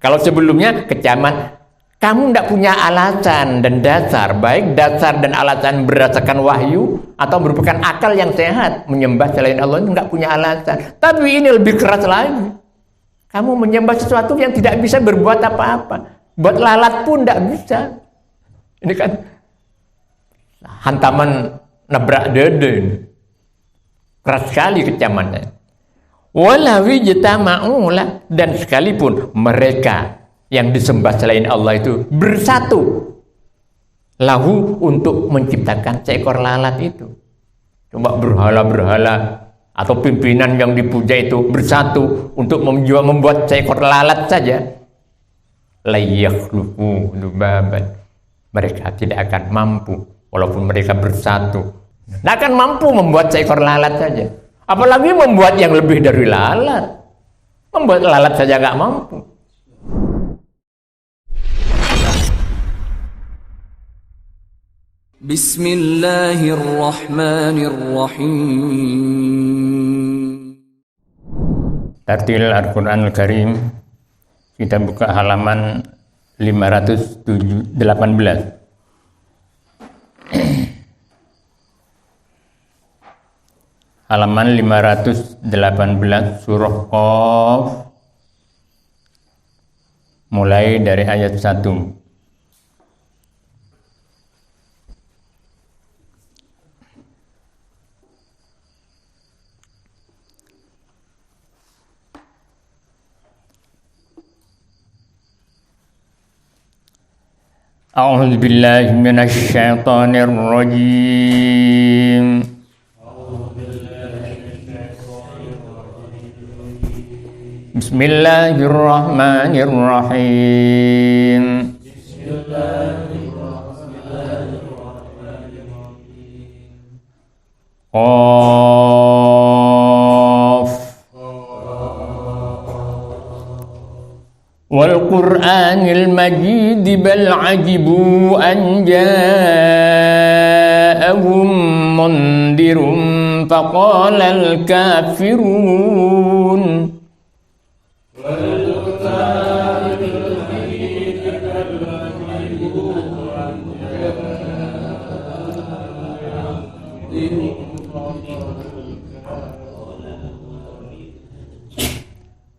Kalau sebelumnya kecaman, kamu tidak punya alasan dan dasar, baik dasar dan alasan berdasarkan wahyu atau merupakan akal yang sehat menyembah selain Allah, itu nggak punya alasan. Tapi ini lebih keras lagi. Kamu menyembah sesuatu yang tidak bisa berbuat apa-apa. Buat lalat pun tidak bisa. Ini kan hantaman nabrak dada ini. Keras sekali kecamannya. Walawi jitama'ula, dan sekalipun mereka yang disembah selain Allah itu bersatu lahu untuk menciptakan seekor lalat itu. Coba berhala-berhala atau pimpinan yang dipuja itu bersatu untuk membuat seekor lalat saja. La yakhluqu dubaban. Mereka tidak akan mampu walaupun mereka bersatu. Tidak akan mampu membuat seekor lalat saja. Apalagi membuat yang lebih dari lalat. Membuat lalat saja nggak mampu. Bismillahirrahmanirrahim. Tartil Al-Quranul Karim. Kita buka halaman 518. Halaman 518 surah Qaf, mulai dari ayat 1. A'udzu billahi minasy syaithanir rajim. Bismillahirrahmanirrahim. Qaf wal Qur'anil Majid bal ajibu an ja'ahum mundirun faqala al kafirun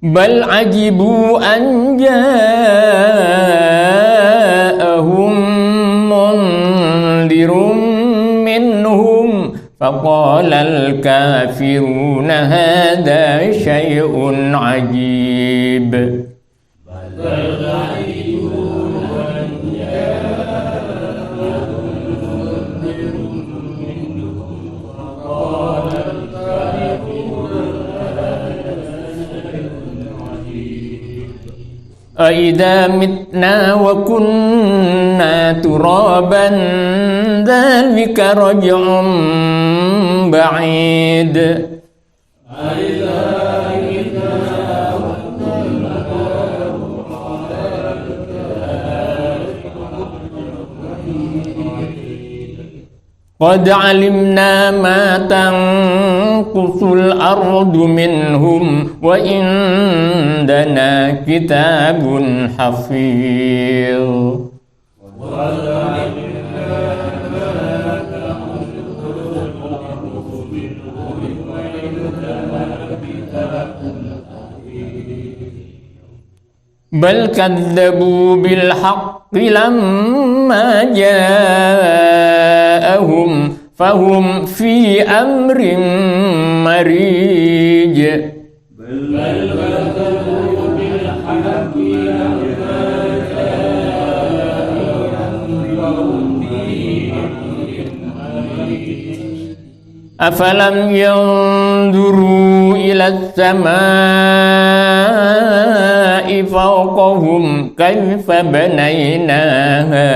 bal ajibu an ja'ahum mundirun minhum faqala al kafiruna hadha syai'un ajib. Aidza mitna wa kunna turaban dzalika raj'un ba'id. Qad 'alimna ma tanqusul ardu minhum wa indana kitabun hafiz. Bal kadzabu bil haqqi lamma ja'ahum fahum fi amrin marij. Bal kadzabu bil haqqi lamma ja'ahum afalam yanzuru ila as-samaa'i fawqahum kaifa banaynaha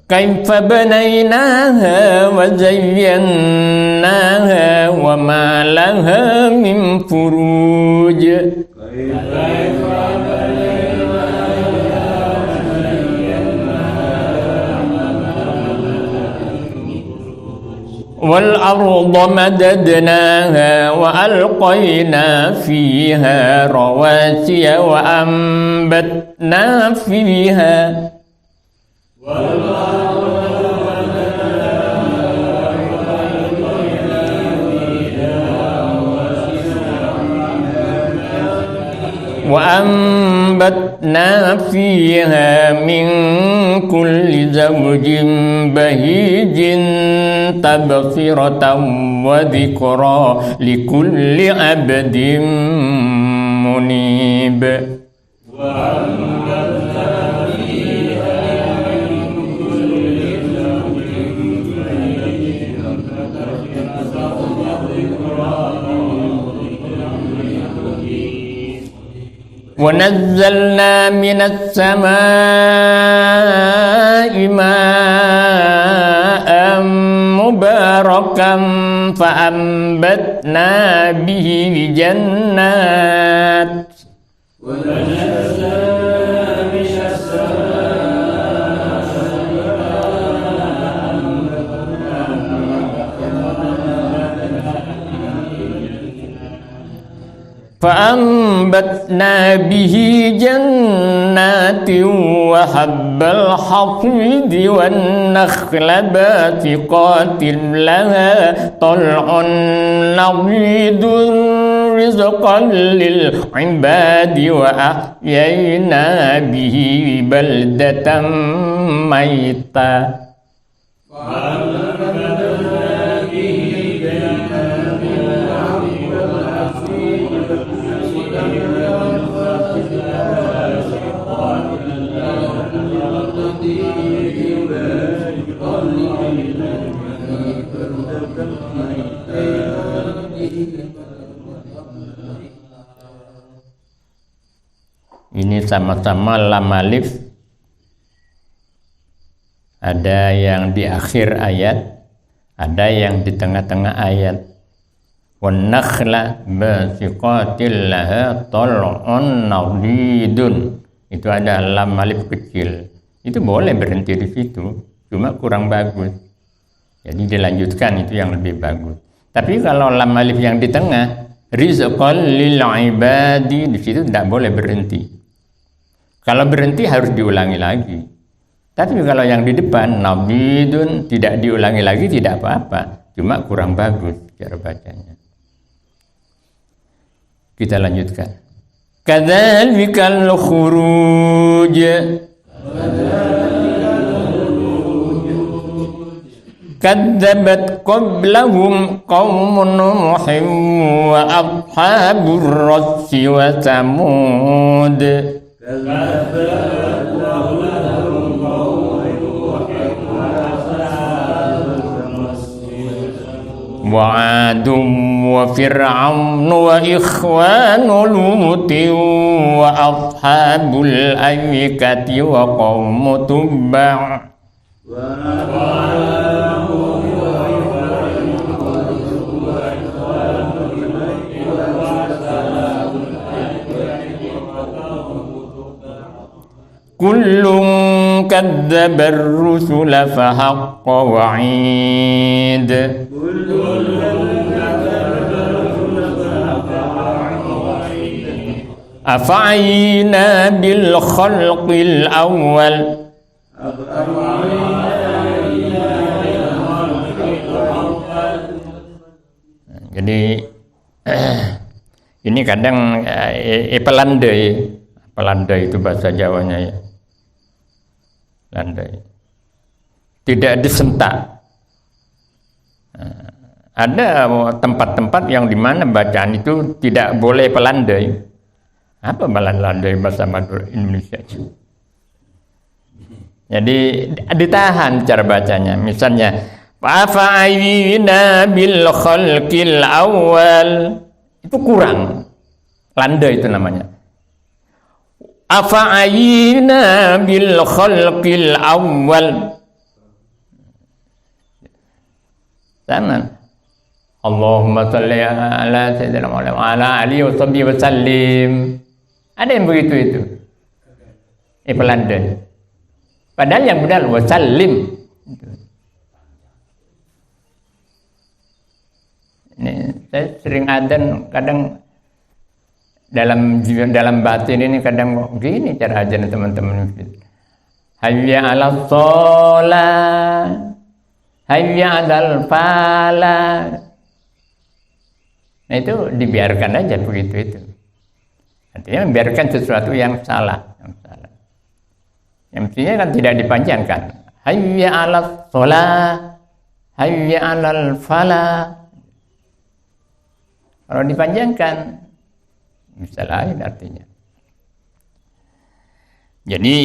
kaifa banaynaha wa zayyanaha wa ma laha min furuj. والأرض مددناها وألقينا فيها رواسي وأنبتنا فيها وأنبتنا فيها من كل زوج بهيج تبصرة وذكرى لكل عبد منيب ونزلنا من السماء ماء مباركا فأنبتنا به جنات فأنبتنا به جنات وحب الحصيد والنخل باسقات لها طلع نضيد رزقا للعباد وأحيينا به بلدة ميتا Ini sama-sama lam alif, ada yang di akhir ayat, ada yang di tengah-tengah ayat. Wan nakhla basiqatil laha tal'un nadidun. Itu ada lam alif kecil. Itu boleh berhenti di situ, cuma kurang bagus. Jadi dilanjutkan, itu yang lebih bagus. Tapi kalau lam alif yang di tengah, rizqan lil ibadi, di situ tidak boleh berhenti. Kalau berhenti harus diulangi lagi. Tapi kalau yang di depan nabidun tidak diulangi lagi tidak apa-apa, cuma kurang bagus cara bacanya. Kita lanjutkan. Kadzalikal khuruj. Kadzabat qablahum qaumun Nuhin wa ashabur rassi wa Tsamud. وعاد وفرعون وإخوان لوط وأصحاب الأيكة وقوم تبع كل كذب الرسل فحق وعيد أفعينا بالخلق الأول Jadi ini kadang pelandai itu bahasa Jawanya ya. Landai. Tidak disentak. Ada tempat-tempat yang dimana bacaan itu tidak boleh pelandai. Apa pelandai bahasa Madura Indonesia itu? Jadi ditahan cara bacanya. Misalnya, fa'ayina bil khalqil awal. Itu kurang. Landai itu namanya. Afa'ayina bil khalqil awal. Sama. Allahumma salli ala sayyidina Muhammad wa ala alihi wa sahbihi wa sallim. Ada yang begitu itu. Pelandai. Padahal yang benar wa sallim. Ini saya sering adzan, kadang dalam batin ini kadang gini cara adzan teman-teman. Hayya 'alas shalah, hayya 'alal falah. Nah itu dibiarkan aja begitu itu. Artinya membiarkan sesuatu yang salah. Yang mestinya kan tidak dipanjangkan. Hayya 'alas shalah, hayya 'alal falah. Kalau dipanjangkan bisa lain artinya. Jadi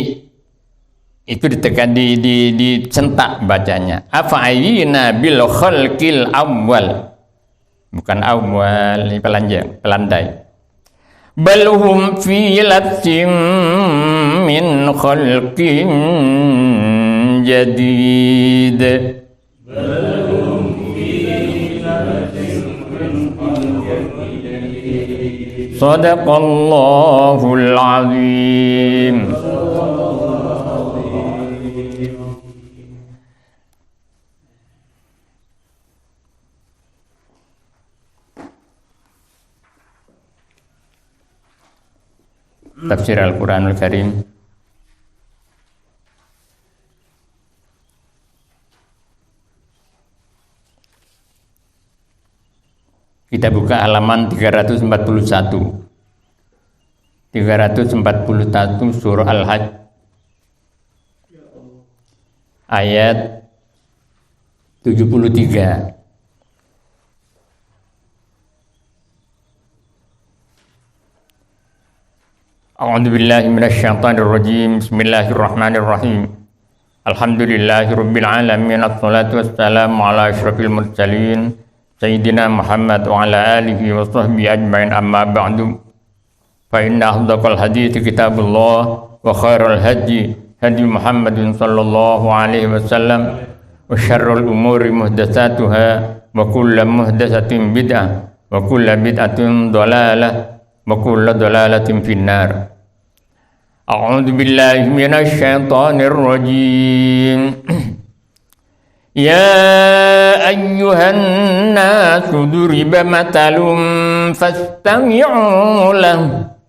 itu ditekan dicentak bacanya. Afa'ayina bil khalqil awwal. Bukan awwal, ini pelandai. Bal hum fi latin min khalqin jadid. Sadaqallahul azim. Tafsir Al-Quranul Karim. Kita buka halaman 341. 341 surah Al-Hajj. Ayat 73. A'udzu billahi minasyaitonir rajim. Bismillahirrahmanirrahim. Alhamdulillahirabbil alamin. Assalatu wassalamu ala asyrafil mursalin sayyidina Muhammad wa ala alihi wa sahbihi ajmain. Amma ba'du. Fa inna asdaqal hadiits kitabullah wa khairal hadi hadi Muhammadin sallallahu alaihi wasallam wa syarrul umuri muhdatsatuha wa kullu muhdatsatin bid'ah wa kullu bid'atin dhalalah wa kullu dhalalatin finnar. A'udzu billahi minasy syaithanir rajim. Ya ayyuhan nasu duriba matalun fastami'u lahu.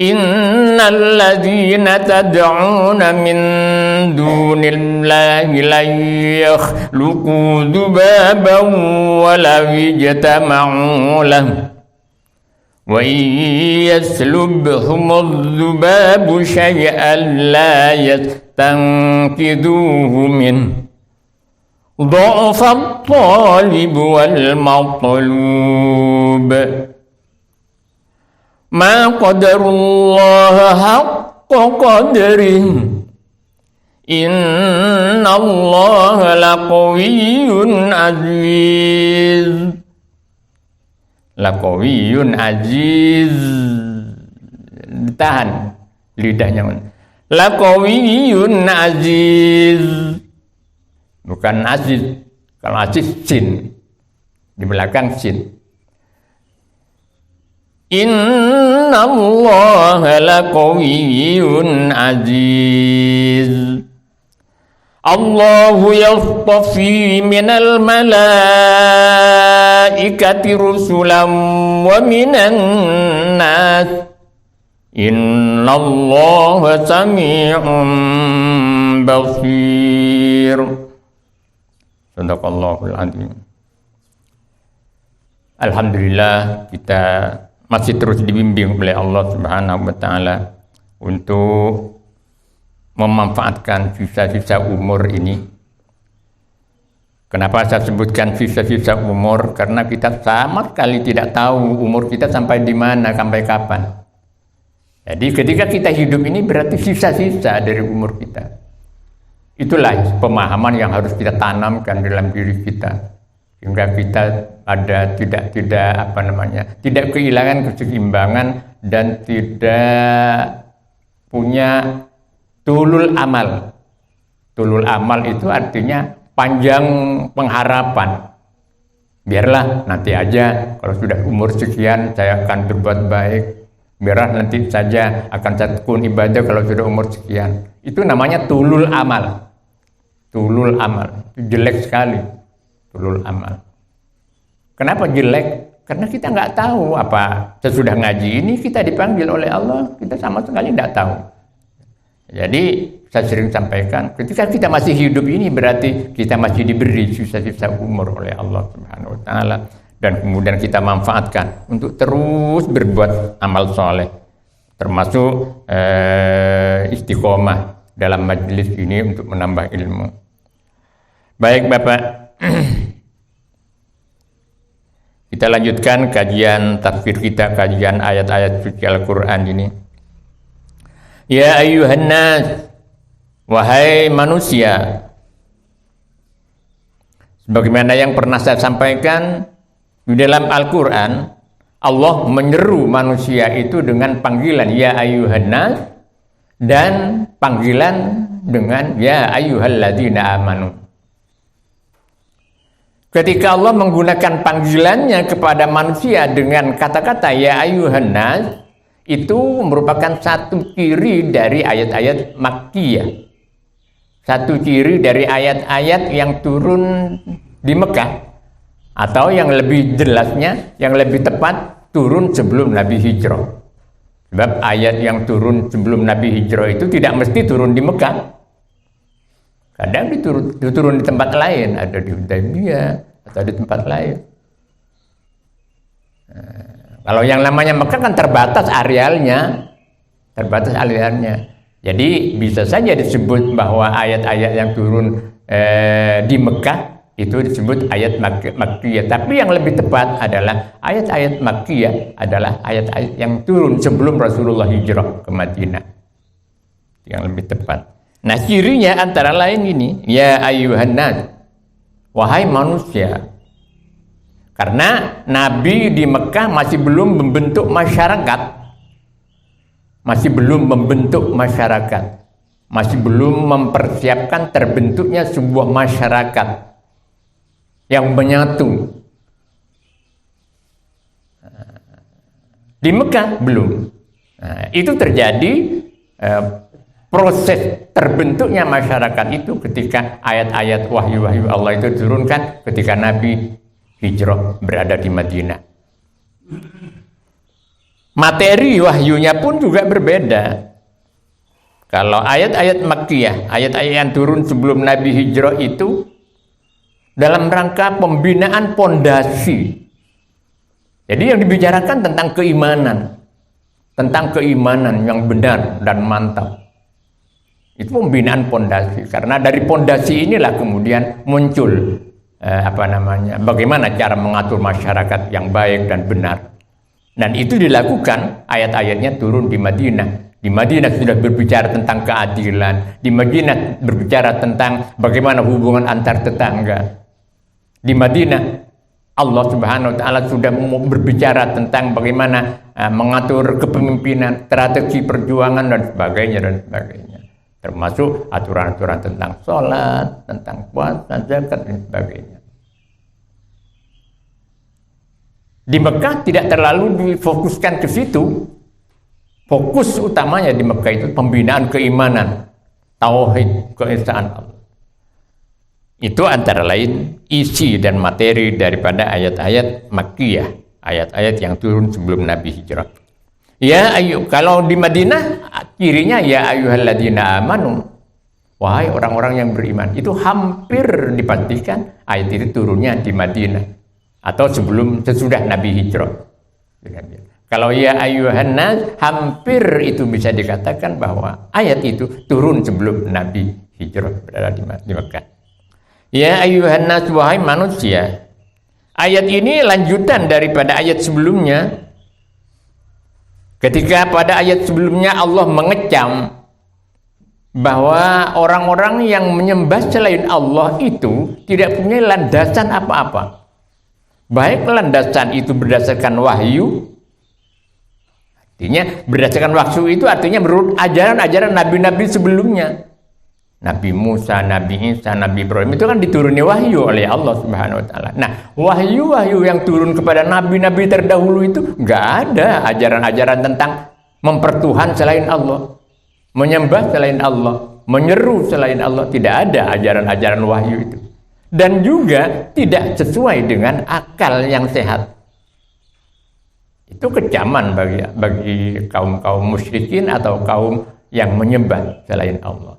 Innal ladzina tad'una min dunillahi la yakhluqu dhubaban wa law ijtama'u lahu. Wa yaslubhumudh dhubabu syai'an la yastanqidhuhu min dha'fat talib wal matlub. Ma qadarullaha haqqa qadrihi. Innallaha laqawiyyun aziz. Laqawiyyun aziz. Ditahan lidahnya. Laqawiyyun aziz. Bukan aziz. Kalau aziz sin. Di belakang sin. Innallaha laqawiyyun aziz. Allahu yastafi minal malaikati rusulan wa minan nas. Innallaha sami'un basir. Sadaqallahul azim. Alhamdulillah kita masih terus dibimbing oleh Allah Subhanahu wa taala untuk memanfaatkan sisa-sisa umur ini. Kenapa saya sebutkan sisa-sisa umur? Karena kita sama sekali tidak tahu umur kita sampai di mana, sampai kapan. Jadi ketika kita hidup ini berarti sisa-sisa dari umur kita. Itulah pemahaman yang harus kita tanamkan dalam diri kita. Sehingga kita ada tidak kehilangan keseimbangan dan tidak punya tulul amal. Tulul amal itu artinya panjang pengharapan. Biarlah nanti aja, kalau sudah umur sekian saya akan berbuat baik. Biarlah nanti saja akan saya tekun ibadah kalau sudah umur sekian. Itu namanya tulul amal. Tulul amal. Itu jelek sekali. Tulul amal. Kenapa jelek? Karena kita nggak tahu apa sesudah ngaji ini kita dipanggil oleh Allah, kita sama sekali nggak tahu. Jadi saya sering sampaikan, ketika kita masih hidup ini berarti kita masih diberi sisa-sisa umur oleh Allah Subhanahu wa taala, dan kemudian kita manfaatkan untuk terus berbuat amal soleh, termasuk istiqomah dalam majelis ini untuk menambah ilmu. Baik Bapak, kita lanjutkan kajian tafsir kita, kajian ayat-ayat suci Al-Quran ini. Ya ayyuhan nas, wahai manusia, sebagaimana yang pernah saya sampaikan di dalam Al-Quran, Allah menyeru manusia itu dengan panggilan ya ayyuhan nas dan panggilan dengan ya ayyuhalladzina amanu. Ketika Allah menggunakan panggilannya kepada manusia dengan kata-kata ya ayyuhan nas, itu merupakan satu ciri dari ayat-ayat Makkiyah. Satu ciri dari ayat-ayat yang turun di Mekah, atau yang lebih jelasnya, yang lebih tepat, turun sebelum Nabi hijrah. Sebab ayat yang turun sebelum Nabi hijrah itu tidak mesti turun di Mekah. Kadang diturun di tempat lain, ada di Hudaybiyah atau di tempat lain. Kalau yang namanya Mekah kan terbatas arealnya. Jadi bisa saja disebut bahwa ayat-ayat yang turun di Mekah itu disebut ayat Makkiyah. Tapi yang lebih tepat adalah ayat-ayat Makkiyah adalah ayat-ayat yang turun sebelum Rasulullah hijrah ke Madinah. Yang lebih tepat. Nah, cirinya antara lain ini, ya ayyuhan nas, wahai manusia. Karena Nabi di Mekah masih belum membentuk masyarakat. Masih belum mempersiapkan terbentuknya sebuah masyarakat yang menyatu. Di Mekah belum. Nah, itu terjadi proses terbentuknya masyarakat itu ketika ayat-ayat wahyu-wahyu Allah itu turunkan ketika Nabi hijrah berada di Madinah. Materi wahyunya pun juga berbeda. Kalau ayat-ayat Makkiyah, ayat-ayat yang turun sebelum Nabi hijrah itu dalam rangka pembinaan pondasi. Jadi yang dibicarakan tentang keimanan yang benar dan mantap. Itu pembinaan pondasi. Karena dari pondasi inilah kemudian muncul bagaimana cara mengatur masyarakat yang baik dan benar. Dan itu dilakukan, ayat-ayatnya turun di Madinah. Di Madinah sudah berbicara tentang keadilan. Di Madinah berbicara tentang bagaimana hubungan antar tetangga. Di Madinah Allah Subhanahu wa taala sudah berbicara tentang bagaimana mengatur kepemimpinan, strategi perjuangan dan sebagainya. Termasuk aturan-aturan tentang sholat, tentang puasa, zakat dan sebagainya. Di Mekah tidak terlalu difokuskan ke situ. Fokus utamanya di Mekah itu pembinaan keimanan, tauhid, keesaan Allah. Itu antara lain isi dan materi daripada ayat-ayat Makkiyah, ayat-ayat yang turun sebelum Nabi hijrah. Ya kalau di Madinah cirinya ya ayyuhalladzina amanu, wahai orang-orang yang beriman. Itu hampir dipastikan ayat itu turunnya di Madinah atau sesudah Nabi hijrah. Kalau ya ayyuhan nas, hampir itu bisa dikatakan bahwa ayat itu turun sebelum Nabi hijrah berada di Mekah. Ya ayyuhan nas, wahai manusia. Ayat ini lanjutan daripada ayat sebelumnya. Ketika pada ayat sebelumnya Allah mengecam bahwa orang-orang yang menyembah selain Allah itu tidak punya landasan apa-apa. Baik landasan itu berdasarkan wahyu, artinya berdasarkan wahyu itu artinya menurut ajaran-ajaran nabi-nabi sebelumnya. Nabi Musa, Nabi Isa, Nabi Ibrahim itu kan dituruni wahyu oleh Allah Subhanahu wa taala. Nah, wahyu-wahyu yang turun kepada nabi-nabi terdahulu itu enggak ada ajaran-ajaran tentang mempertuhan selain Allah, menyembah selain Allah, menyeru selain Allah, tidak ada ajaran-ajaran wahyu itu. dan juga tidak sesuai dengan akal yang sehat. Itu kecaman bagi kaum musyrikin atau kaum yang menyembah selain Allah.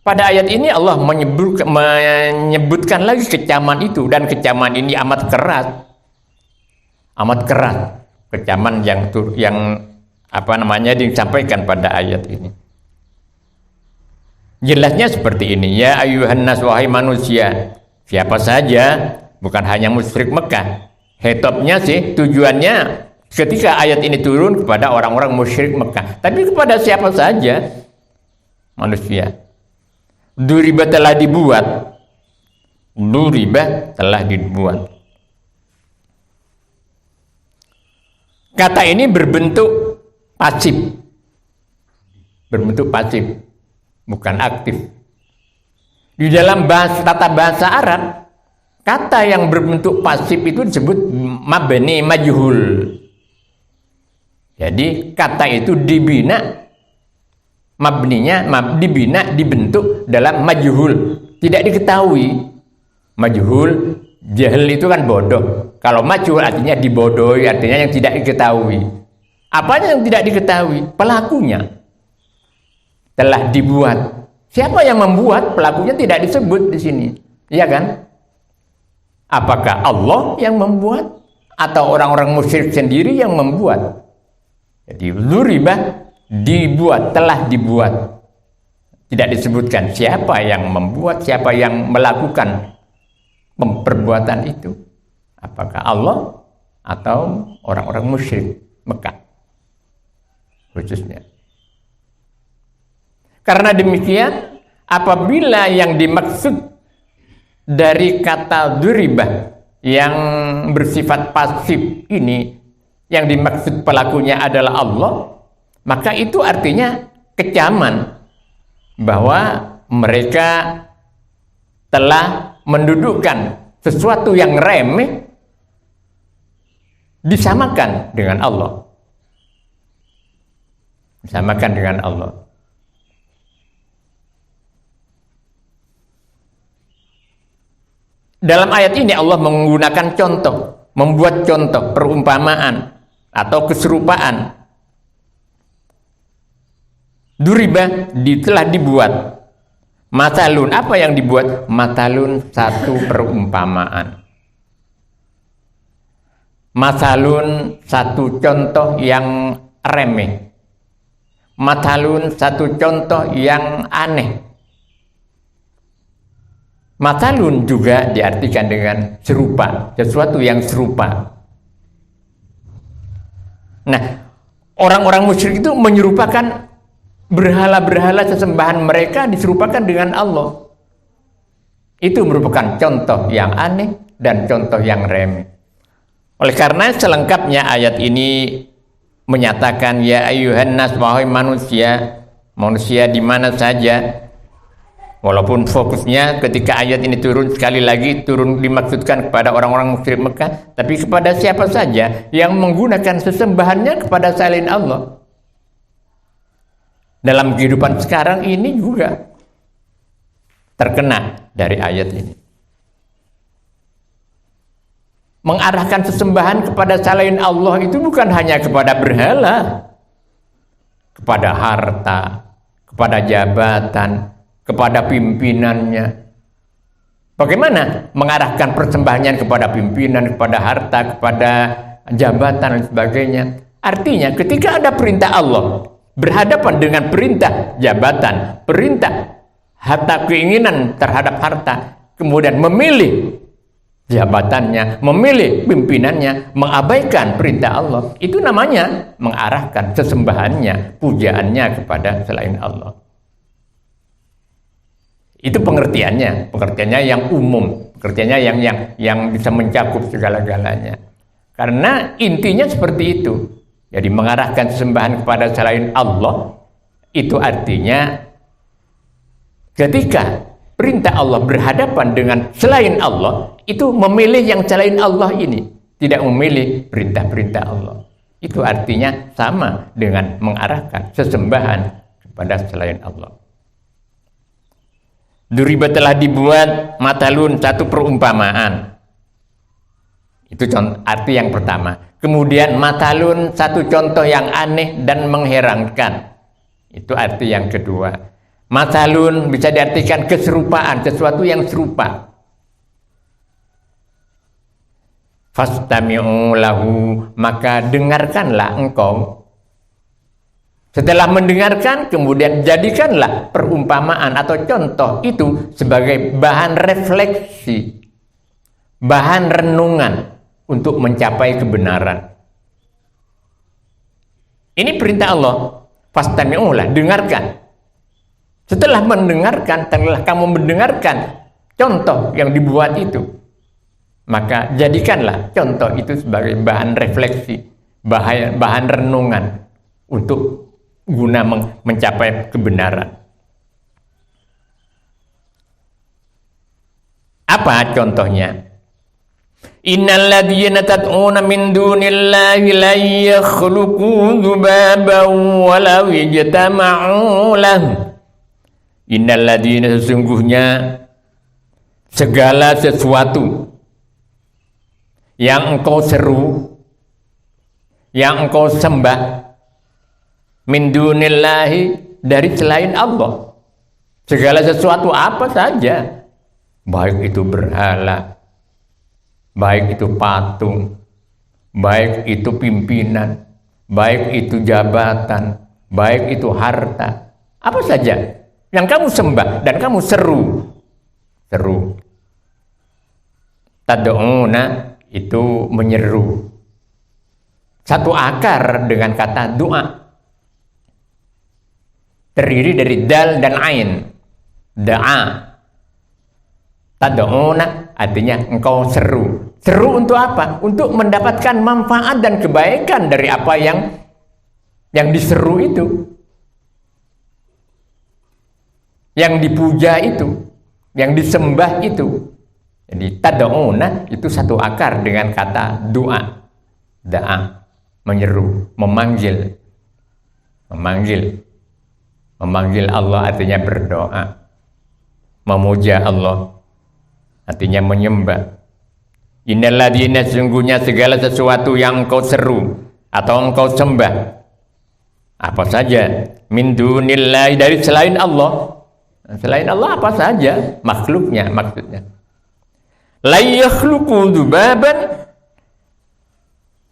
Pada ayat ini Allah menyebutkan lagi kecaman itu, dan kecaman ini amat keras. Amat keras kecaman yang disampaikan pada ayat ini. Jelasnya seperti ini, ya ayuhan nas, wahai manusia, siapa saja, bukan hanya musyrik Mekah. Hitopnya sih, tujuannya ketika ayat ini turun kepada orang-orang musyrik Mekah, tapi kepada siapa saja manusia. Duriba telah dibuat. Kata ini berbentuk pasif, bukan aktif. Di dalam tata bahasa Arab, kata yang berbentuk pasif itu disebut mabni majhul. Jadi kata itu dibentuk dalam majhul, tidak diketahui. Majhul, jahil itu kan bodoh. Kalau majhul artinya dibodohi, artinya yang tidak diketahui. Apanya yang tidak diketahui? Pelakunya telah dibuat. Siapa yang membuat? Pelakunya tidak disebut di sini, iya kan? Apakah Allah yang membuat atau orang-orang musyrik sendiri yang membuat? Jadi dzuriba, telah dibuat. Tidak disebutkan siapa yang membuat, siapa yang melakukan perbuatan itu. Apakah Allah atau orang-orang musyrik Mekah khususnya. Karena demikian, apabila yang dimaksud dari kata dzuribah yang bersifat pasif ini, yang dimaksud pelakunya adalah Allah, maka itu artinya kecaman bahwa mereka telah mendudukkan sesuatu yang remeh disamakan dengan Allah. Disamakan dengan Allah. Dalam ayat ini Allah menggunakan contoh, membuat contoh, perumpamaan atau keserupaan. Duriba telah dibuat. Matalun, apa yang dibuat? Matalun, satu perumpamaan. Matalun, satu contoh yang remeh. Matalun, satu contoh yang aneh. Matalun juga diartikan dengan serupa, sesuatu yang serupa. Nah, orang-orang musyrik itu menyerupakan berhala-berhala sesembahan mereka diserupakan dengan Allah. Itu merupakan contoh yang aneh dan contoh yang remeh. Oleh karena selengkapnya ayat ini menyatakan ya ayyuhan nas, wahai manusia, manusia di mana saja. Walaupun fokusnya ketika ayat ini turun sekali lagi dimaksudkan kepada orang-orang musyrik Mekah, tapi kepada siapa saja yang menggunakan sesembahannya kepada selain Allah. Dalam kehidupan sekarang ini juga terkena dari ayat ini. Mengarahkan sesembahan kepada selain Allah itu bukan hanya kepada berhala, kepada harta, kepada jabatan, kepada pimpinannya. Bagaimana mengarahkan persembahannya kepada pimpinan, kepada harta, kepada jabatan dan sebagainya? Artinya ketika ada perintah Allah berhadapan dengan perintah jabatan, perintah harta, keinginan terhadap harta, kemudian memilih jabatannya, memilih pimpinannya, mengabaikan perintah Allah, itu namanya mengarahkan sesembahannya, pujaannya kepada selain Allah. Itu pengertiannya yang umum, pengertiannya yang bisa mencakup segala-galanya. Karena intinya seperti itu. Jadi mengarahkan sesembahan kepada selain Allah itu artinya ketika perintah Allah berhadapan dengan selain Allah, itu memilih yang selain Allah ini, tidak memilih perintah-perintah Allah. Itu artinya sama dengan mengarahkan sesembahan kepada selain Allah. Duriba telah dibuat matalun, satu perumpamaan. Itu arti yang pertama. Kemudian matalun, satu contoh yang aneh dan mengherankan. Itu arti yang kedua. Matalun bisa diartikan keserupaan, sesuatu yang serupa. Fastami'u lahu, maka dengarkanlah engkau. Setelah mendengarkan, kemudian jadikanlah perumpamaan atau contoh itu sebagai bahan refleksi, bahan renungan untuk mencapai kebenaran. Ini perintah Allah. Fastami'ulah, dengarkan. Setelah mendengarkan, setelah kamu mendengarkan contoh yang dibuat itu, maka jadikanlah contoh itu sebagai bahan refleksi, bahan renungan untuk guna mencapai kebenaran. Apa contohnya? Innal ladzina tad'una min dunillahi la yakhluqu dzubaban walau ijtama'u lahu. Innal ladzina, sesungguhnya segala sesuatu yang engkau seru, yang engkau sembah, min dunillahi, dari selain Allah, segala sesuatu apa saja, baik itu berhala, baik itu patung, baik itu pimpinan, baik itu jabatan, baik itu harta, apa saja yang kamu sembah dan kamu seru. Tad'una itu menyeru, satu akar dengan kata doa, terdiri dari dal dan ain. Da'a. Tad'una artinya engkau seru. Seru untuk apa? Untuk mendapatkan manfaat dan kebaikan dari apa yang diseru itu, yang dipuja itu, yang disembah itu. Jadi tad'una itu satu akar dengan kata doa. Da'a, menyeru, memanggil. Memanggil Allah artinya berdoa. Memuja Allah artinya menyembah. Innal ladzina, sesungguhnya segala sesuatu yang engkau seru atau engkau sembah, apa saja, min dunillahi, dari selain Allah. Selain Allah apa saja makhluknya, maksudnya. La yakhluqu dzubaban,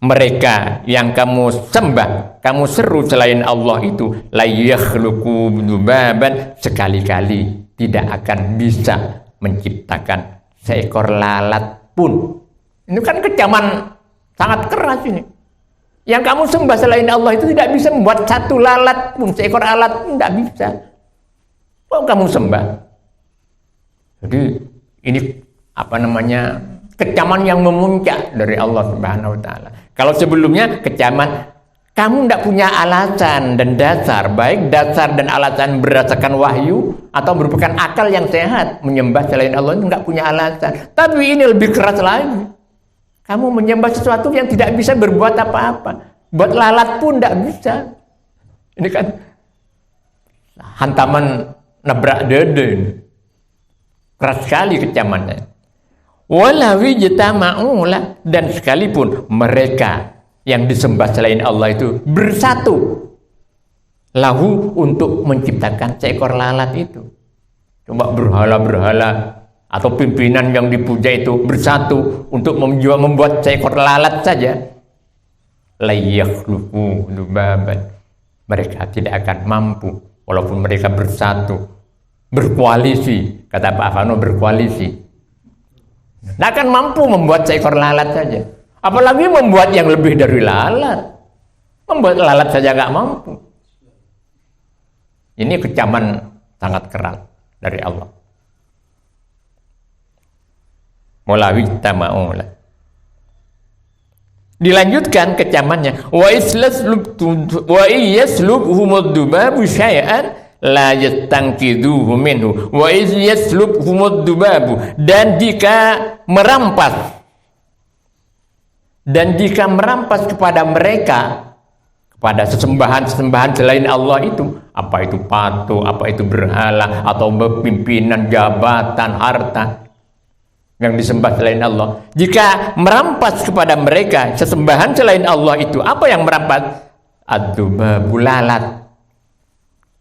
mereka yang kamu sembah, kamu seru selain Allah itu, la yakhluqu dzubaban, sekali-kali tidak akan bisa menciptakan seekor lalat pun. Ini kan kecaman sangat keras ini. Yang kamu sembah selain Allah itu tidak bisa membuat satu lalat pun, seekor alat pun tidak bisa. Kalau kamu sembah. Jadi ini kecaman yang memuncak dari Allah Subhanahu wa taala. Kalau sebelumnya kecaman kamu tidak punya alasan dan dasar, baik dasar dan alasan berdasarkan wahyu atau merupakan akal yang sehat, menyembah selain Allah itu tidak punya alasan. Tapi ini lebih keras lagi. Kamu menyembah sesuatu yang tidak bisa berbuat apa-apa. Buat lalat pun tidak bisa. Ini kan hantaman nabrak dede. Keras sekali kecamannya. Walawi jitama'ula, dan sekalipun mereka yang disembah selain Allah itu bersatu lahu untuk menciptakan seekor lalat itu. Coba berhala-berhala atau pimpinan yang dipuja itu bersatu untuk membuat seekor lalat saja, la yakhluqu dzubaban, mereka tidak akan mampu walaupun mereka bersatu, berkoalisi, kata Pak Fano, berkoalisi, tidak akan mampu membuat seekor lalat saja, apalagi membuat yang lebih dari lalat. Membuat lalat saja nggak mampu. Ini kecaman sangat keras dari Allah. Mulawi tama'ula. Dilanjutkan kecamannya, wa yaslubhumud dubabu syai'an la yastanqidhuhu minhu wa yaslubhumud dubabu, dan jika merampas kepada mereka, pada sesembahan-sesembahan selain Allah itu, apa itu patung, apa itu berhala, atau pimpinan, jabatan, harta yang disembah selain Allah. Jika merampas kepada mereka sesembahan selain Allah itu, apa yang merampas? Ad-dubabu, lalat.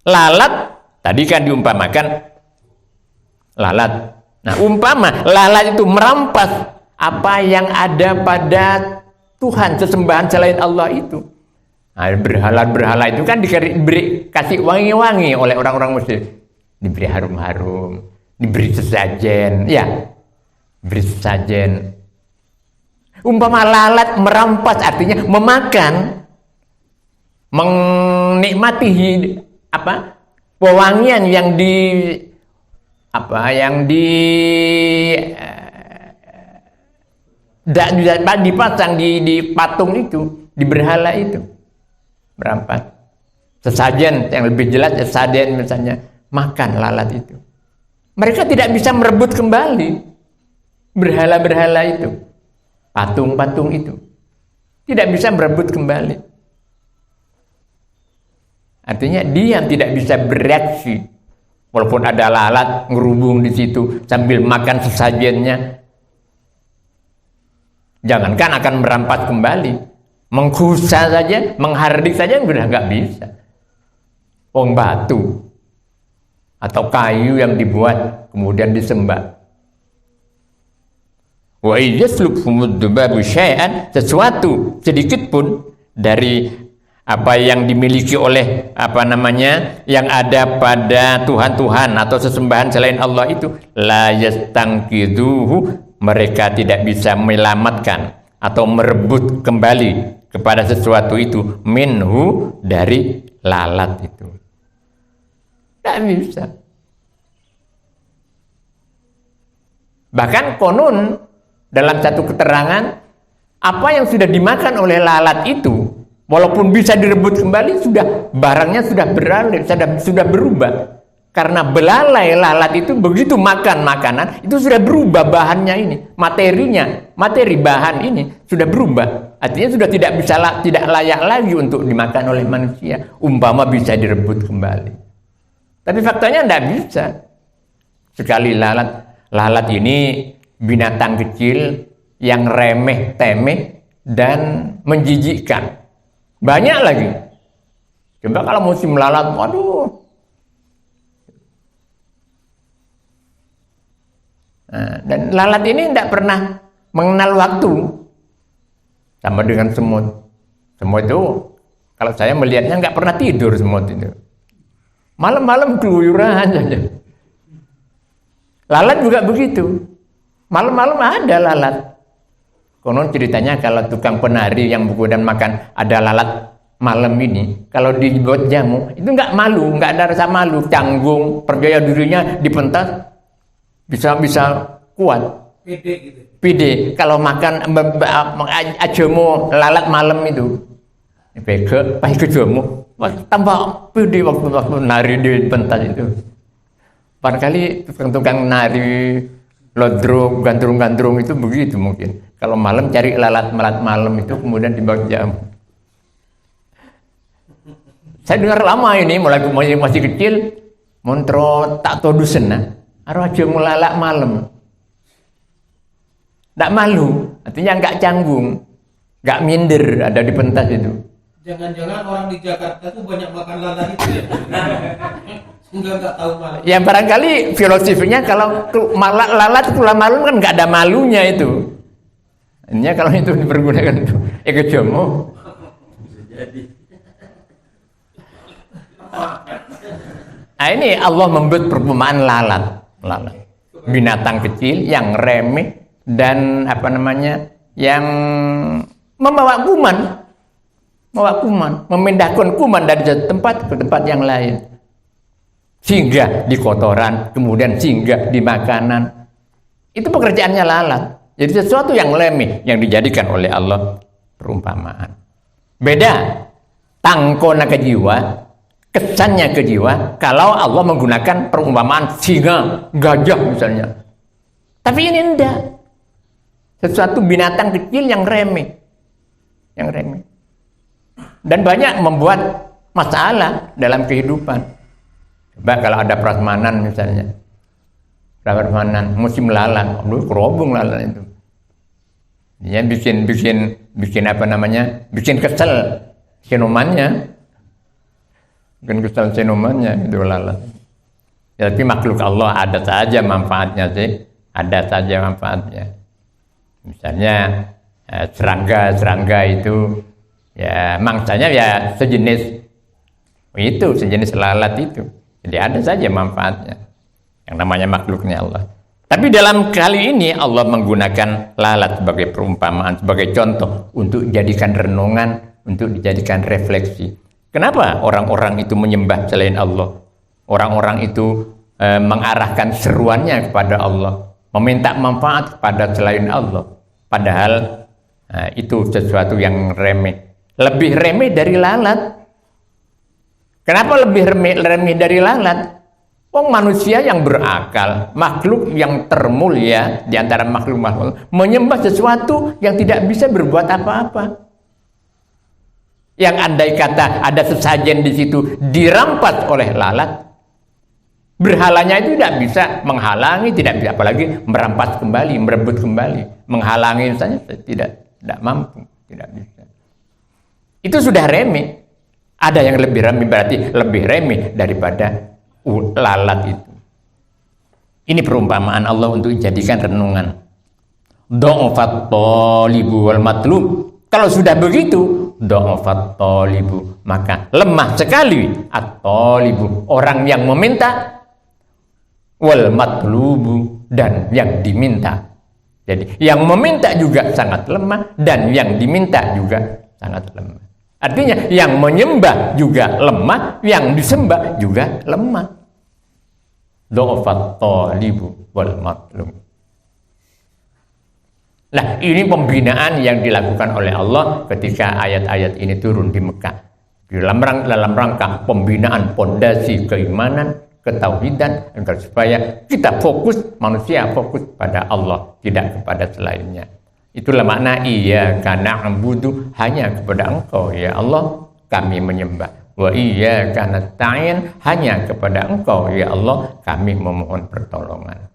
Lalat tadi kan diumpamakan lalat. Nah, umpama lalat itu merampas apa yang ada pada Tuhan, sesembahan selain Allah itu. Nah, berhala-berhala itu kan diberi kasih wangi-wangi oleh orang-orang Muslim, diberi harum-harum, diberi sesajen, ya, beri sesajen. Umpama lalat merampas artinya memakan, menikmati pewangian yang dipasang di patung itu, di berhala itu. Merampas sesajen, yang lebih jelas sesajen misalnya, makan lalat itu. Mereka tidak bisa merebut kembali berhala-berhala itu, patung-patung itu tidak bisa merebut kembali. Artinya dia tidak bisa bereaksi walaupun ada lalat ngerubung di situ sambil makan sesajennya. Jangankan akan merampas kembali, mengkusa saja, menghardik saja sudah nggak bisa. Batu atau kayu yang dibuat kemudian disembah. Wa yaslubhumud dubabu syai'an, sesuatu sedikit pun dari apa yang dimiliki oleh yang ada pada Tuhan-Tuhan atau sesembahan selain Allah itu, la yastangkiduhu, mereka tidak bisa menyelamatkan atau merebut kembali kepada sesuatu itu, minhu, dari lalat itu. Tidak bisa. Bahkan konon dalam satu keterangan, apa yang sudah dimakan oleh lalat itu, walaupun bisa direbut kembali, barangnya sudah beralih, sudah berubah. Karena belalai lalat itu begitu makan makanan, itu sudah berubah bahannya ini, materi bahan ini sudah berubah. Artinya sudah tidak layak lagi untuk dimakan oleh manusia, umpama bisa direbut kembali. Tapi faktanya tidak bisa. Sekali lalat ini binatang kecil yang remeh-temeh dan menjijikkan. Banyak lagi. Coba kalau musim lalat, waduh. Nah, dan lalat ini tidak pernah mengenal waktu. Sama dengan semut. Semut itu, kalau saya melihatnya nggak pernah tidur semut itu. Malam-malam keluyuran saja. Lalat juga begitu. Malam-malam ada lalat. Konon ceritanya kalau tukang penari yang kemudian makan ada lalat malam ini, kalau dibuat jamu, itu nggak malu, nggak ada rasa malu, canggung, percaya dirinya dipentas, bisa kuat. Pede gitu. Pede kalau makan jamu lalat malam itu, pege, pas ke jamu, tambah pede waktu nari di pentas itu. Barangkali tukang nari lodro, gandrung-gandrung itu begitu mungkin. Kalau malam cari lalat malam itu kemudian dibawa jamu. Saya dengar lama ini, mulai masih kecil, montro tak todusen nah. Arwah jamu lalat malam. Tak malu, artinya nggak canggung, nggak minder ada di pentas itu. Jangan-jangan orang di Jakarta tuh banyak makan lalat itu ya? Enggak tahu malu. Ya barangkali filosofinya kalau lalat itu malu kan nggak ada malunya itu. Ini kalau itu dipergunakan itu jamu. Nah ini Allah membuat perumpamaan lalat. Binatang kecil yang remeh dan yang membawa kuman, memindahkan kuman dari satu tempat ke tempat yang lain. Singgah di kotoran, kemudian singgah di makanan. Itu pekerjaannya lalat. Jadi sesuatu yang lemih yang dijadikan oleh Allah perumpamaan. Beda tangkona ke jiwa, kesannya ke jiwa kalau Allah menggunakan perumpamaan singa, gajah misalnya. Tapi ini enggak. Sesuatu binatang kecil yang remeh. dan banyak membuat masalah dalam kehidupan. Coba kalau ada prasmanan misalnya, prasmanan musim lalat, aduh kerobong lalat itu. Dia bikin apa namanya? Bikin kesel sinumannya. Bikin kesel sinumannya itu lalat. Ya, tapi makhluk Allah ada saja manfaatnya sih, ada saja manfaatnya. Misalnya serangga itu ya mangsanya ya sejenis lalat itu. Jadi ada saja manfaatnya. Yang namanya makhluknya Allah. Tapi dalam kali ini Allah menggunakan lalat sebagai perumpamaan, sebagai contoh untuk dijadikan renungan, untuk dijadikan refleksi. Kenapa orang-orang itu menyembah selain Allah? Orang-orang itu mengarahkan seruannya kepada Allah, meminta manfaat kepada selain Allah. Padahal itu sesuatu yang remeh. Lebih remeh dari lalat. Kenapa lebih remeh dari lalat? Manusia yang berakal, makhluk yang termulia di antara makhluk-makhluk, menyembah sesuatu yang tidak bisa berbuat apa-apa. Yang andai kata ada sesajen di situ dirampas oleh lalat, berhalanya itu tidak bisa menghalangi, tidak bisa, apalagi merampas kembali, merebut kembali, menghalangi saja tidak mampu, tidak bisa. Itu sudah remeh. Ada yang lebih remeh, berarti lebih remeh daripada lalat itu. Ini perumpamaan Allah untuk dijadikan renungan. Dha'afat thalibu wal matlub. Kalau sudah begitu, dha'afat thalibu, maka lemah sekali at-thalibu, orang yang meminta, wal matlubu, dan yang diminta. Jadi yang meminta juga sangat lemah dan yang diminta juga sangat lemah. Artinya yang menyembah juga lemah, yang disembah juga lemah. Dha'afat thalibu wal matlub. Nah, ini pembinaan yang dilakukan oleh Allah ketika ayat-ayat ini turun di Mekah. Dalam rangka pembinaan pondasi keimanan, ketauhidan, agar supaya kita fokus, manusia fokus pada Allah, tidak kepada selainnya. Itulah makna iyyaka na'budu, hanya kepada Engkau ya Allah kami menyembah. Wa iyyaka nasta'in, hanya kepada Engkau ya Allah kami memohon pertolongan.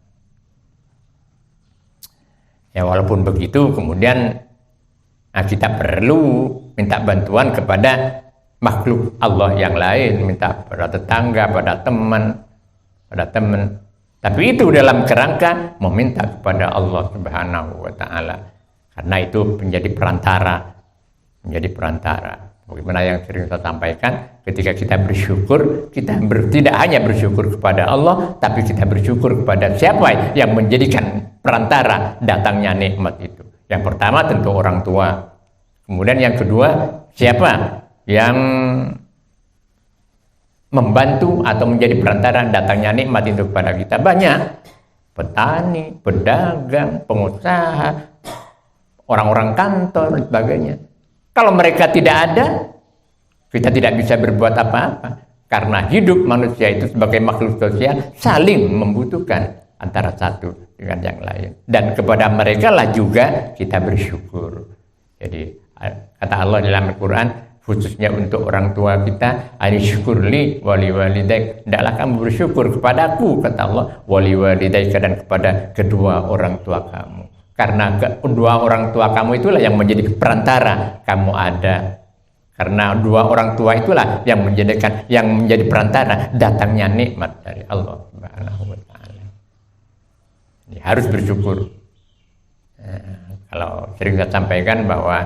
Ya, walaupun begitu kemudian kita perlu minta bantuan kepada makhluk Allah yang lain, minta pada tetangga, pada teman. Tapi itu dalam kerangka meminta kepada Allah Subhanahu wa taala. Karena itu menjadi perantara. Bagaimana yang sering saya sampaikan, ketika kita bersyukur, kita tidak hanya bersyukur kepada Allah, tapi kita bersyukur kepada siapa yang menjadikan perantara datangnya nikmat itu. Yang pertama tentu orang tua. Kemudian yang kedua, siapa yang membantu atau menjadi perantara datangnya nikmat itu kepada kita? Banyak. Petani, pedagang, pengusaha, orang-orang kantor dan sebagainya. Kalau mereka tidak ada, kita tidak bisa berbuat apa-apa. Karena hidup manusia itu sebagai makhluk sosial saling membutuhkan antara satu dengan yang lain. Dan kepada mereka lah juga kita bersyukur. Jadi kata Allah dalam Al-Quran, khususnya untuk orang tua kita, anisykurli wali walidaik, hendaklah kamu bersyukur kepadaku, kata Allah, wali walidaik, dan kepada kedua orang tua kamu. Karena kedua orang tua kamu itulah yang menjadi perantara kamu ada. Karena dua orang tua itulah yang menjadi perantara datangnya nikmat dari Allah Subhanahu wa taala. Jadi harus bersyukur. Kalau sering saya sampaikan bahwa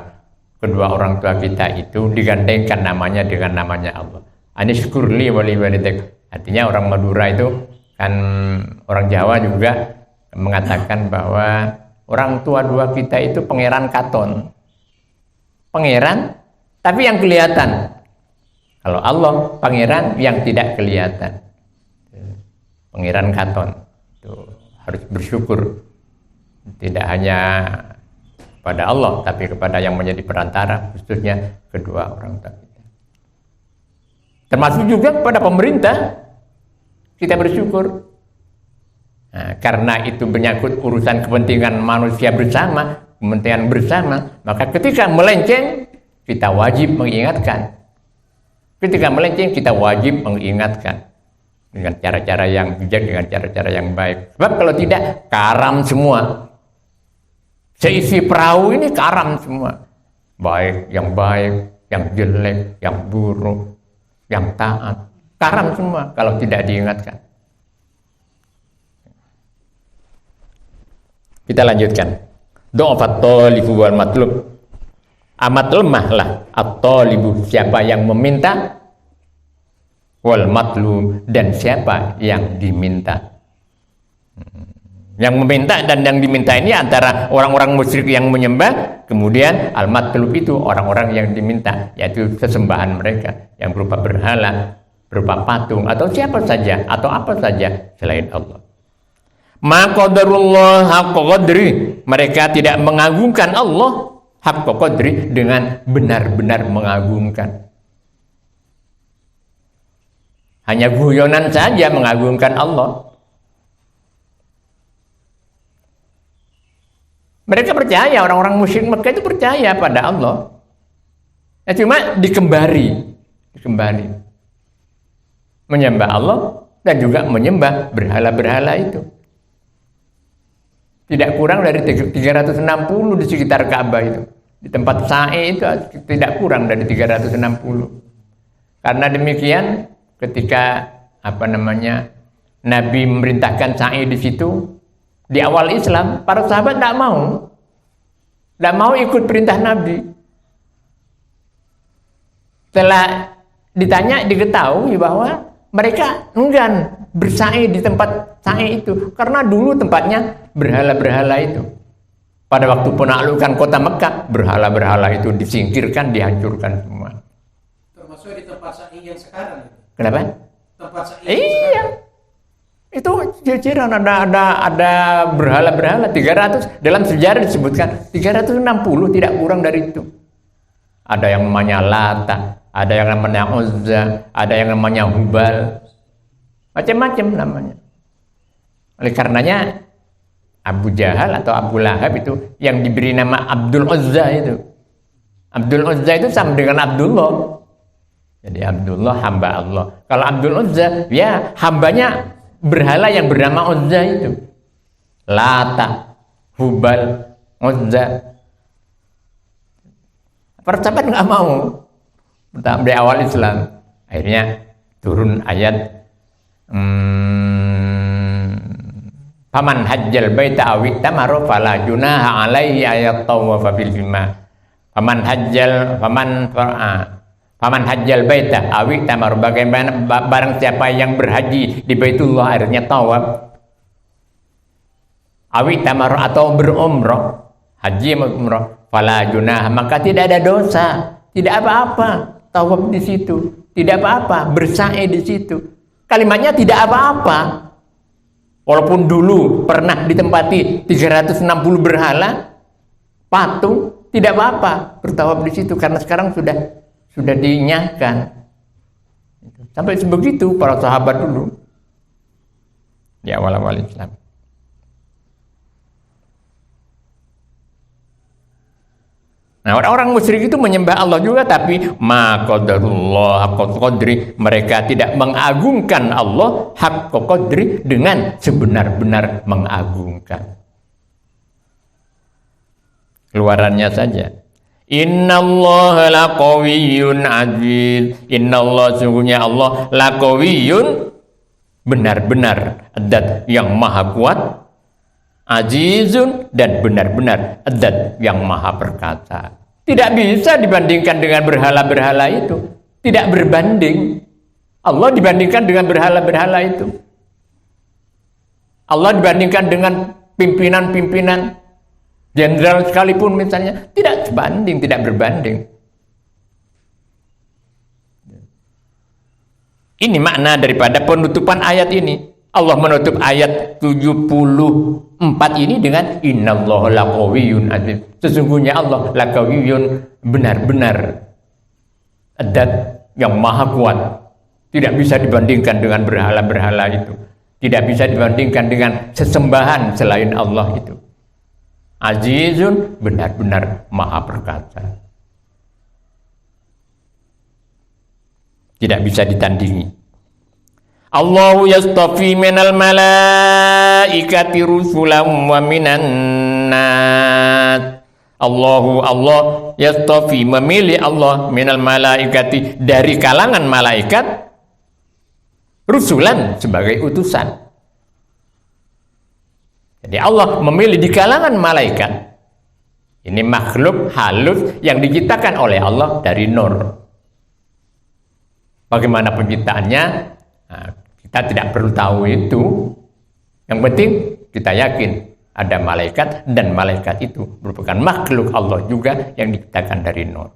kedua orang tua kita itu digandengkan namanya dengan namanya Allah. Anisykurli wali walidaik. Artinya orang Madura itu kan, orang Jawa juga mengatakan bahwa orang tua dua kita itu pangeran katon. Pangeran, tapi yang kelihatan. Kalau Allah, pangeran yang tidak kelihatan. Pangeran katon. Itu harus bersyukur. Tidak hanya pada Allah, tapi kepada yang menjadi perantara, khususnya kedua orang tua kita. Termasuk juga kepada pemerintah, kita bersyukur. Nah, karena itu menyangkut urusan kepentingan manusia bersama, kepentingan bersama, maka ketika melenceng, kita wajib mengingatkan. Ketika melenceng, kita wajib mengingatkan dengan cara-cara yang bijak, dengan cara-cara yang baik. Sebab kalau tidak, karam semua. Seisi perahu ini karam semua. Baik, yang jelek, yang buruk, yang taat. Karam semua kalau tidak diingatkan. Kita lanjutkan. Do'afat talibu wal matlub. Amat lemahlah at-talibu, siapa yang meminta, wal matlub, dan siapa yang diminta. Yang meminta dan yang diminta ini antara orang-orang musyrik yang menyembah, kemudian al-matlub itu orang-orang yang diminta, yaitu sesembahan mereka yang berupa berhala, berupa patung, atau siapa saja, atau apa saja selain Allah. Ma qadarullah haqqa qadri, mereka tidak mengagungkan Allah haqqa qadri, dengan benar-benar mengagungkan. Hanya guyonan saja mengagungkan Allah. Mereka percaya, orang-orang musyrik Mekah itu percaya pada Allah. Ya, cuma dikembari. Menyembah Allah dan juga menyembah berhala-berhala itu. Tidak kurang dari 360 di sekitar Ka'bah itu. Di tempat sa'i itu tidak kurang dari 360. Karena demikian, ketika Nabi memerintahkan sa'i di situ, di awal Islam, para sahabat tidak mau ikut perintah Nabi. Setelah ditanya, diketahui bahwa mereka enggan bersa'i di tempat sa'i itu, karena dulu tempatnya berhala-berhala itu. Pada waktu penaklukan kota Mekah, berhala-berhala itu disingkirkan, dihancurkan semua. Termasuk di tempat sa'i yang sekarang. Kenapa? Tempat sa'i. Iya. Itu jajaran ada berhala-berhala 300, dalam sejarah disebutkan 360, tidak kurang dari itu. Ada yang namanya Lata, ada yang namanya Uzza, ada yang namanya Hubal, macam-macam namanya. Oleh karenanya Abu Jahal atau Abu Lahab itu yang diberi nama Abdul Uzza itu. Abdul Uzza itu sama dengan Abdullah. Jadi Abdullah hamba Allah. Kalau Abdul Uzza, ya hambanya berhala yang bernama Uzza itu. Lata, Hubal, Uzza. Para sahabat nggak mau. Di awal Islam, akhirnya turun ayat Faman hajjal baita aw itamara fala junaha alaihi ayat tawafa bil bima. Faman hajjal baita aw itamara, bagaimana barang siapa yang berhaji di Baitullah, akhirnya tawaf. Aw itamara, atau berumrah, haji atau umrah, fala junaha, maka tidak ada dosa, tidak apa-apa tawaf di situ, tidak apa-apa bersa'i di situ. Kalimatnya tidak apa-apa. Walaupun dulu pernah ditempati 360 berhala, patung, tidak apa-apa bertawaf di situ, karena sekarang sudah dinyahkan. Sampai sebegitu para sahabat dulu di awal-awal Islam. Nah, orang-orang musyrik itu menyembah Allah juga, tapi ma qadarullah haqqa qadri, mereka tidak mengagungkan Allah haqqa qadri, dengan sebenar-benar mengagungkan. Luarannya saja. Innallaha laqawiyyun aziz. Innallaha, sungguhnya Allah, laqawiyyun, benar-benar zat yang maha kuat, azizun, dan benar-benar zat yang maha perkasa. Tidak bisa dibandingkan dengan berhala-berhala itu. Tidak berbanding. Allah dibandingkan dengan berhala-berhala itu. Allah dibandingkan dengan pimpinan-pimpinan jenderal sekalipun misalnya, tidak sebanding, tidak berbanding. Ini makna daripada penutupan ayat ini. Allah menutup ayat 74 ini dengan innallaha laqawiyyun aziz. Sesungguhnya Allah laqawiyyun, benar-benar zat yang maha kuat. Tidak bisa dibandingkan dengan berhala-berhala itu. Tidak bisa dibandingkan dengan sesembahan selain Allah itu. Azizun, benar-benar maha perkasa. Tidak bisa ditandingi. Allahu yastafi minal malaikati rusulan wa minan nas. Allah yastafi, memilih Allah minal malaikati, dari kalangan malaikat, rusulan, sebagai utusan. Jadi Allah memilih di kalangan malaikat. Ini makhluk halus yang diciptakan oleh Allah dari nur. Bagaimana penciptaannya? Nah, kita tidak perlu tahu itu. Yang penting kita yakin ada malaikat, dan malaikat itu merupakan makhluk Allah juga yang diciptakan dari nur.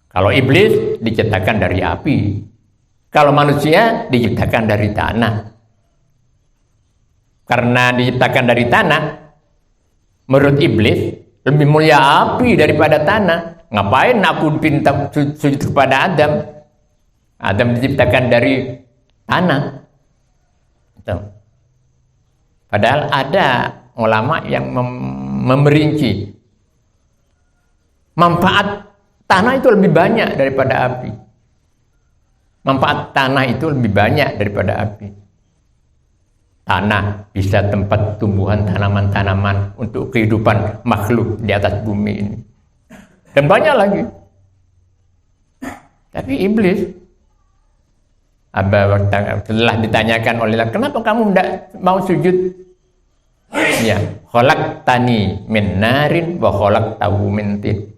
Kalau iblis diciptakan dari api. Kalau manusia diciptakan dari tanah. Karena diciptakan dari tanah, menurut iblis lebih mulia api daripada tanah. Ngapain aku pinta sujud kepada Adam? Adam diciptakan dari tanah. Padahal ada ulama yang memerinci manfaat tanah itu lebih banyak daripada api. Manfaat tanah itu lebih banyak daripada api. Tanah bisa tempat tumbuhan tanaman-tanaman untuk kehidupan makhluk di atas bumi ini. Dan banyak lagi. Tapi iblis, setelah ditanyakan oleh Allah, kenapa kamu tidak mau sujud? Ya, khalaqtani min narin wa khalaqtahu min tin.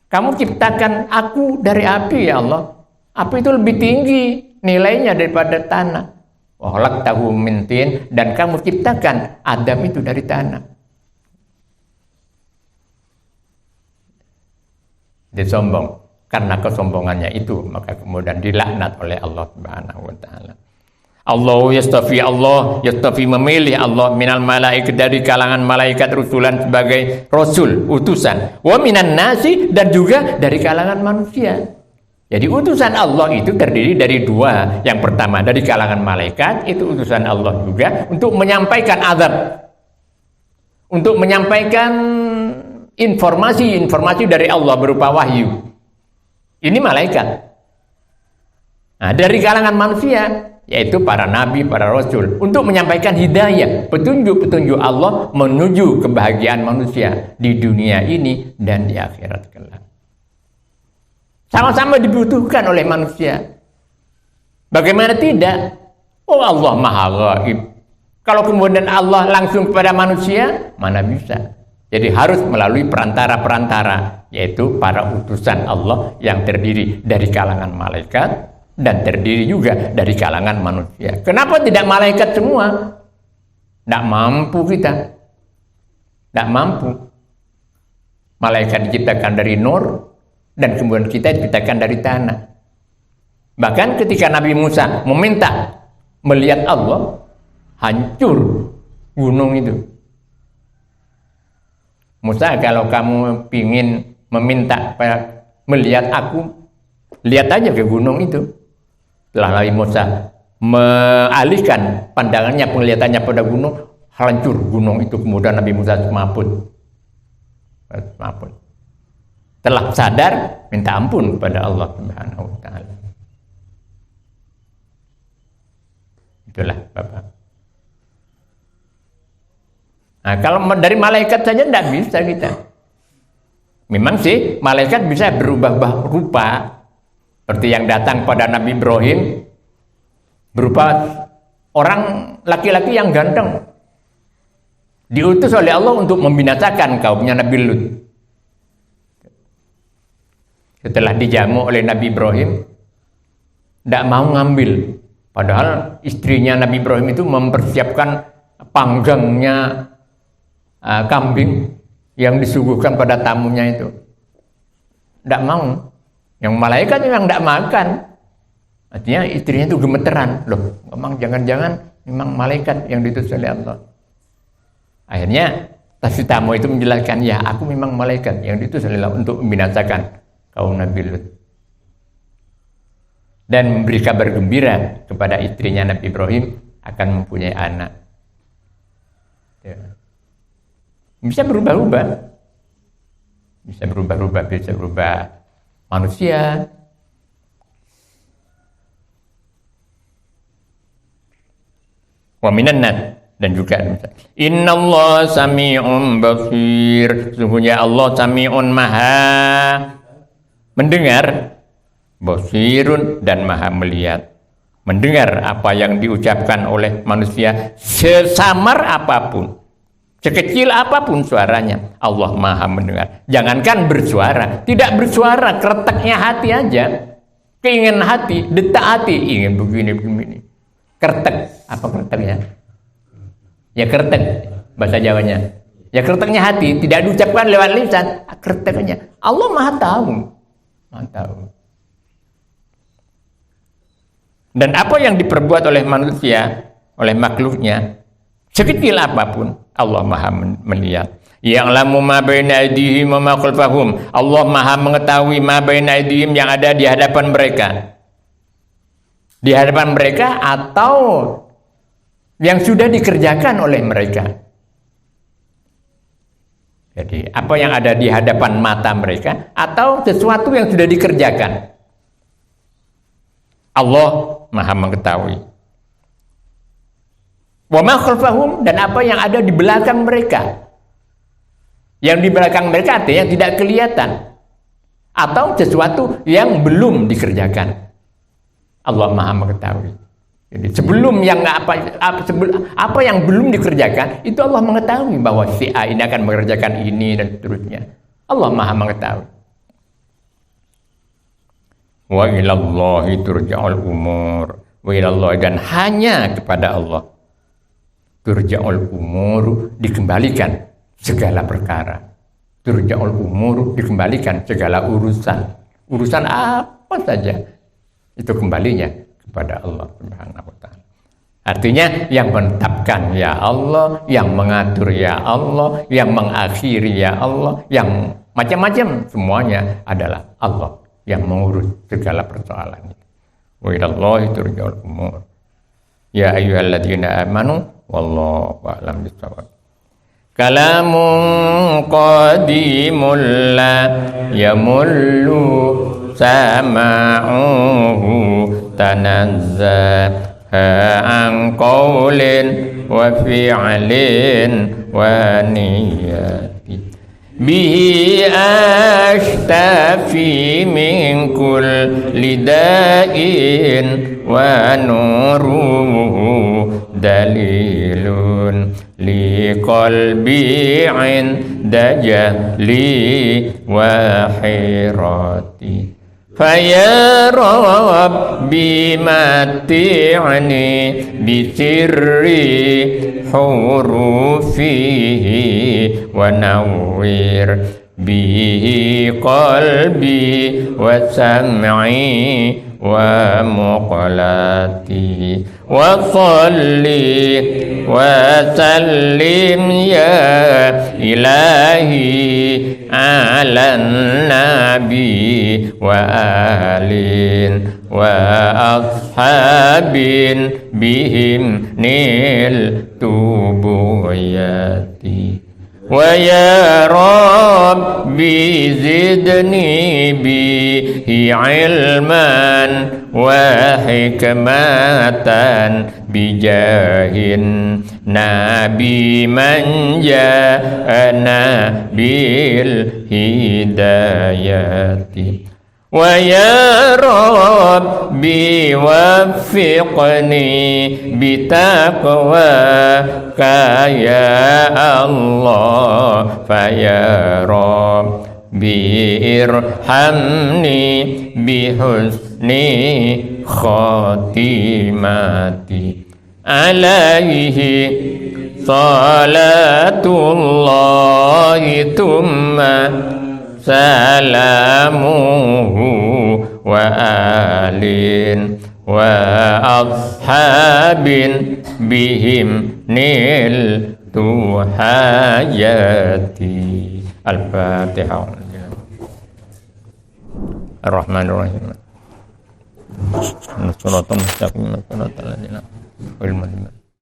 Kamu ciptakan aku dari api, ya Allah. Api itu lebih tinggi nilainya daripada tanah. Wa khalaqtahu min tin, dan kamu ciptakan Adam itu dari tanah. Dia sombong. Karena kesombongannya itu, maka kemudian dilaknat oleh Allah Subhanahu wa taala. Allah yastafi, memilih Allah minal malaikat, dari kalangan malaikat, rusulan, sebagai rasul, utusan. Wa minan nasi, dan juga dari kalangan manusia. Jadi utusan Allah itu terdiri dari dua. Yang pertama dari kalangan malaikat, itu utusan Allah juga untuk menyampaikan azab, untuk menyampaikan informasi dari Allah berupa wahyu. Ini malaikat. Nah, dari kalangan manusia, yaitu para nabi, para rasul, untuk menyampaikan hidayah, petunjuk-petunjuk Allah menuju kebahagiaan manusia di dunia ini dan di akhirat kelak. Sama-sama dibutuhkan oleh manusia. Bagaimana tidak? Oh, Allah Maha Ghaib. Kalau kemudian Allah langsung kepada manusia, mana bisa? Jadi harus melalui perantara-perantara, yaitu para utusan Allah yang terdiri dari kalangan malaikat dan terdiri juga dari kalangan manusia. Kenapa tidak malaikat semua? Tidak mampu kita. Tidak mampu. Malaikat diciptakan dari nur, dan kemudian kita diciptakan dari tanah. Bahkan ketika Nabi Musa meminta melihat Allah, hancur gunung itu. Musa, kalau kamu ingin meminta melihat aku, lihat aja ke gunung itu. Setelah Nabi Musa mengalihkan pandangannya, penglihatannya pada gunung, hancur gunung itu. Kemudian Nabi Musa semaput. Telah sadar, minta ampun kepada Allah Subhanahu wa taala. Itulah Bapak. Nah, kalau dari malaikat saja tidak bisa kita. Memang sih malaikat bisa berubah rupa, seperti yang datang pada Nabi Ibrahim, berupa orang laki-laki yang ganteng, diutus oleh Allah untuk membinasakan kaumnya Nabi Lut. Setelah dijamu oleh Nabi Ibrahim, tidak mau ngambil, padahal istrinya Nabi Ibrahim itu mempersiapkan panggangnya kambing yang disuguhkan pada tamunya itu. Tidak mau. Yang malaikat memang tidak makan. Artinya istrinya itu gemeteran. Loh, memang jangan-jangan memang malaikat yang diutus oleh Allah. Akhirnya tamu itu menjelaskan, ya aku memang malaikat yang diutus oleh Allah untuk membinasakan kaum Nabi Lut. Dan memberi kabar gembira kepada istrinya Nabi Ibrahim akan mempunyai anak. Ya. Bisa berubah-ubah, bisa berubah manusia, Wa minan nas, dan juga innallaha sami'un basir. Sesungguhnya Allah sami'un maha mendengar, basirun dan maha melihat. Mendengar apa yang diucapkan oleh manusia sesamar apapun, sekecil apapun suaranya, Allah maha mendengar. Jangankan bersuara, tidak bersuara, keretaknya hati aja, keinginan hati, detak hati, ingin begini. Keretek, apa kereteknya? Ya keretek, bahasa Jawanya. Ya kereteknya hati, tidak diucapkan lewat lisan, kereteknya. Allah maha tahu, maha tahu. Dan apa yang diperbuat oleh manusia, oleh makhluknya, sekecil apapun, Allah maha melihat. Ya'lamu ma baina aydihim wa ma khalfahum. Allah maha mengetahui ma baina aydihim, yang ada di hadapan mereka. Di hadapan mereka atau yang sudah dikerjakan oleh mereka. Jadi apa yang ada di hadapan mata mereka atau sesuatu yang sudah dikerjakan. Allah maha mengetahui. Wa ma khalfahum, dan apa yang ada di belakang mereka. Yang di belakang mereka artinya tidak kelihatan. Atau sesuatu yang belum dikerjakan. Allah maha mengetahui. Jadi sebelum yang apa yang belum dikerjakan, itu Allah mengetahui bahwa si A ini akan mengerjakan ini dan seterusnya. Allah maha mengetahui. Wa ilallahi turja'ul umur. Wa ilallahi, dan hanya kepada Allah turja'ul umur, dikembalikan segala perkara. Turja'ul umur, dikembalikan segala urusan. Urusan apa saja itu kembalinya kepada Allah Subhanahu wa taala. Artinya yang menetapkan ya Allah, yang mengatur ya Allah, yang mengakhiri ya Allah, yang macam-macam semuanya adalah Allah yang mengurus segala persoalan itu. Wa ilallahi turja'ul umur. Ya ayyuhalladzina amanu wallahu a'lam bissawab. Kalamun qadimul la yamullu sama'uhu tanazzaha an qawlin wa fi'lin wa niyyati. Bihi ashtafi min kulli da'in wa nuruhu dalilun li qalbi 'inda jahli wa hirati. Faya Rabbi mati'ni bisirri hurufihi wa nawwir bihi qalbi wa sam'i wa muqlati wa salli wa sallim ya ilahi ala nabi wa alin wa ashabin bihim nil tubuyati. Wa ya Rabbi zidni bihi ilman wa hikmatan bijahin nabi man ja'ana bil hidayati. Wa ya Rabbi waffiqni bitaqwaka ya Allah. Fa ya Rabbi irhamni bihusni khatimati. Alaihi salatullahi thumma salamuhu wa alin wa ashabin bihim nil tuhayati. Al-Fatihah. Ar-Rahmanir-Rahim. Shiratal mustaqim, shiratal ladzina